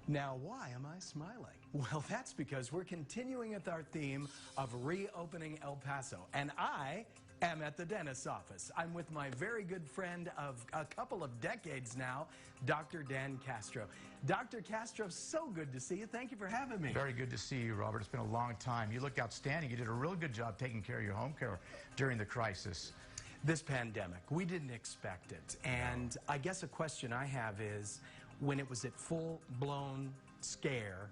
Now, why am I smiling? Well, that's because we're continuing with our theme of reopening El Paso, and I am at the dentist's office. I'm with my very good friend of a couple of decades now, Dr. Dan Castro. Dr. Castro, so good to see you. Thank you for having me. Very good to see you, Robert. It's been a long time. You look outstanding. You did a really good job taking care of your home care during the crisis. This pandemic, we didn't expect it. And I guess a question I have is, when it was at full-blown scare,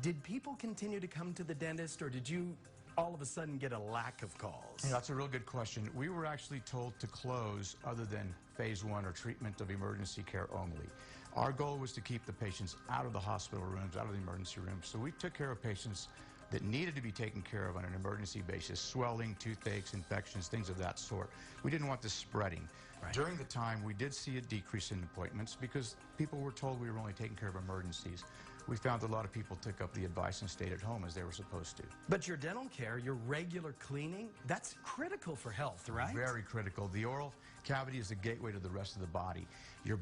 did people continue to come to the dentist, or did you all of a sudden get a lack of calls? That's a real good question. We were actually told to close other than phase 1 or treatment of emergency care only. Our goal was to keep the patients out of the hospital rooms, out of the emergency rooms. So we took care of patients that needed to be taken care of on an emergency basis: swelling, toothaches, infections, things of that sort. We didn't want this spreading. Right. During the time, we did see a decrease in appointments because people were told we were only taking care of emergencies. We found a lot of people took up the advice and stayed at home as they were supposed to. But your dental care, your regular cleaning, that's critical for health, right? Very critical. The oral cavity is the gateway to the rest of the body. You're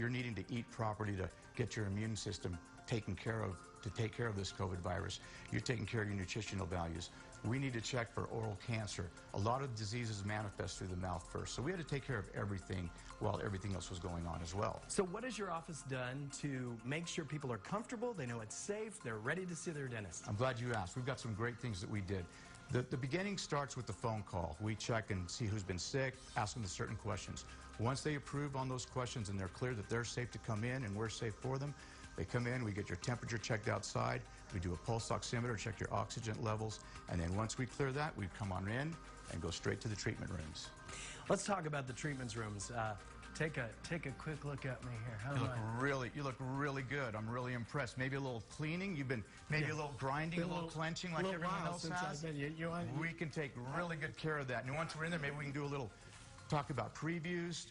needing to eat properly to get your immune system taken care of, to take care of this COVID virus. You're taking care of your nutritional values. We need to check for oral cancer. A lot of diseases manifest through the mouth first. So we had to take care of everything while everything else was going on as well. So what has your office done to make sure people are comfortable, they know it's safe, they're ready to see their dentist? I'm glad you asked. We've got some great things that we did. The beginning starts with the phone call. We check and see who's been sick, ask them the certain questions. Once they approve on those questions and they're clear that they're safe to come in and we're safe for them, they come in, we get your temperature checked outside, we do a pulse oximeter, check your oxygen levels, and then once we clear that, we come on in and go straight to the treatment rooms. Let's talk about the treatment rooms. Take a quick look at me here. You look really good. I'm really impressed. Maybe a little cleaning. You've been maybe a little grinding, a little clenching like everyone else has. We can take really good care of that. And once we're in there, maybe we can do a little talk about previews.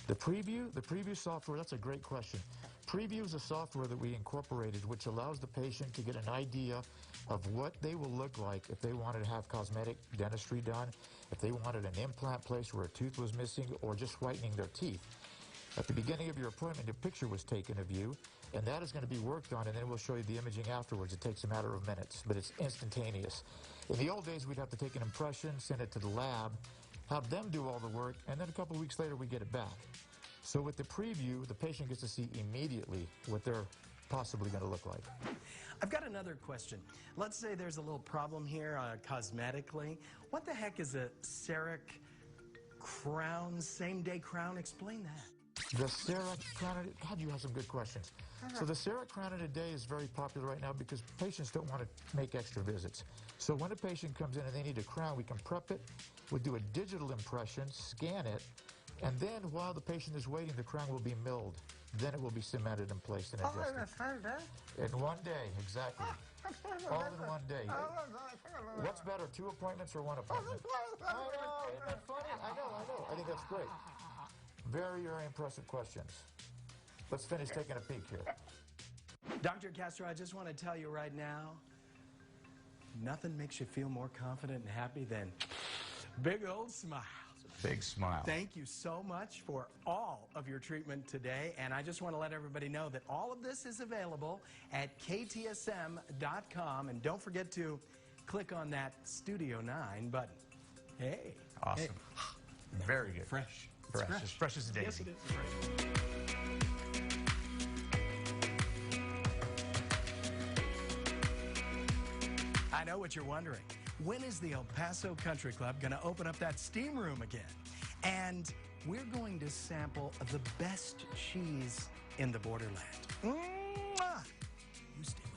The preview software, that's a great question. Preview is a software that we incorporated which allows the patient to get an idea of what they will look like if they wanted to have cosmetic dentistry done, if they wanted an implant placed where a tooth was missing, or just whitening their teeth. At the beginning of your appointment, a picture was taken of you, and that is going to be worked on, and then we'll show you the imaging afterwards. It takes a matter of minutes, but it's instantaneous. In the old days, we'd have to take an impression, send it to the lab, have them do all the work, and then a couple of weeks later, we get it back. So with the preview, the patient gets to see immediately what they're possibly going to look like. I've got another question. Let's say there's a little problem here cosmetically. What the heck is a CEREC crown, same-day crown? Explain that. The CEREC crown, God, you have some good questions. So the CEREC crown today is very popular right now because patients don't want to make extra visits. So when a patient comes in and they need a crown, we can prep it, we'll do a digital impression, scan it, and then while the patient is waiting, the crown will be milled. Then it will be cemented and placed and adjusted. In one day, exactly. All in one day. What's better, 2 appointments or 1 appointment? I know, isn't that funny? I know. I think that's great. Very, very impressive questions. Let's finish taking a peek here. Dr. Castro, I just want to tell you right now, nothing makes you feel more confident and happy than big old smile. Big smile. Thank you so much for all of your treatment today, and I just want to let everybody know that all of this is available at KTSM.com, and don't forget to click on that Studio 9 button. Hey. Awesome. Hey. Very good. Fresh. Fresh. As fresh as a daisy. Yes, it is. I know what you're wondering. When is the El Paso Country Club going to open up that steam room again? And we're going to sample the best cheese in the borderland. Mwah! You stay with